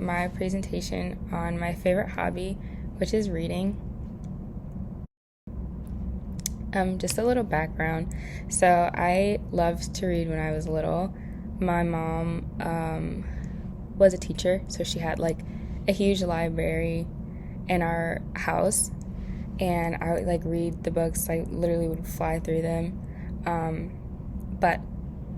my presentation on my favorite hobby, which is reading. Just a little background. So I loved to read when I was little. My mom was a teacher, so she had like a huge library in our house, and I would like read the books. I literally would fly through them. But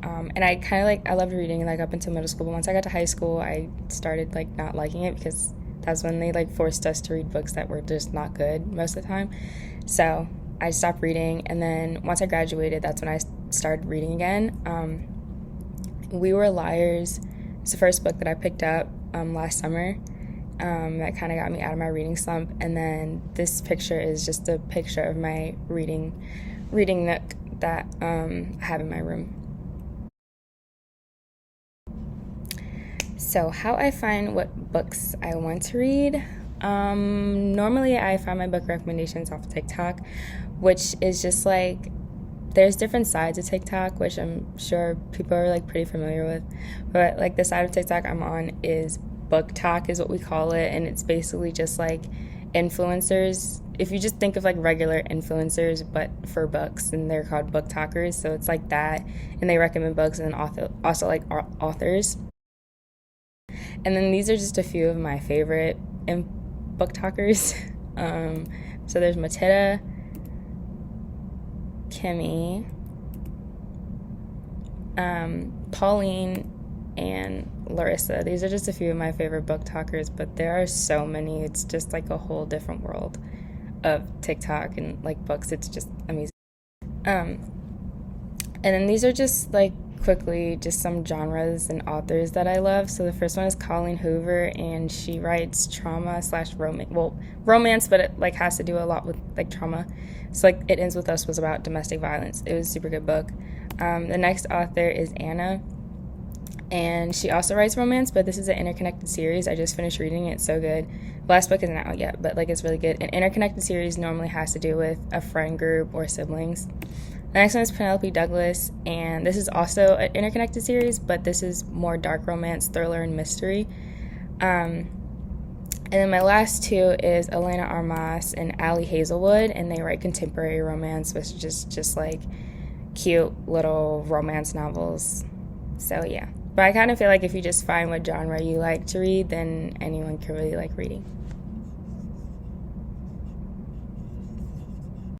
and I kind of like I loved reading like up until middle school. But once I got to high school, I started like not liking it because that's when they like forced us to read books that were just not good most of the time. So I stopped reading, and then once I graduated, that's when I started reading again. We Were Liars. It's the first book that I picked up last summer. That kind of got me out of my reading slump. And then this picture is just a picture of my reading nook that I have in my room. So how I find what books I want to read. Normally I find my book recommendations off of TikTok, which is just like there's different sides of TikTok, which I'm sure people are like pretty familiar with. But like the side of TikTok I'm on is Book Talk is what we call it, and it's basically just like influencers. If you just think of like regular influencers but for books, and they're called book talkers, so it's like that, and they recommend books and also like authors. And then these are just a few of my favorite book talkers. So there's Matilda, Kimmy, Pauline, and Larissa. These are just a few of my favorite book talkers, but there are so many. It's just like a whole different world of TikTok and like books. It's just amazing. And then these are just like quickly just some genres and authors that I love. So the first one is Colleen Hoover, and she writes trauma slash romance, well, romance, but it like has to do a lot with like trauma. So like It Ends With Us was about domestic violence. It was a super good book. The next author is Anna, and she also writes romance, but this is an interconnected series. I just finished reading it. It's so good. The last book isn't out yet, but like it's really good. An interconnected series normally has to do with a friend group or siblings. The next one is Penelope Douglas, and this is also an interconnected series, but this is more dark romance, thriller, and mystery. And then my last two is Elena Armas and Allie Hazelwood, and they write contemporary romance, which is just like cute little romance novels. So yeah. But I kind of feel like if you just find what genre you like to read, then anyone can really like reading.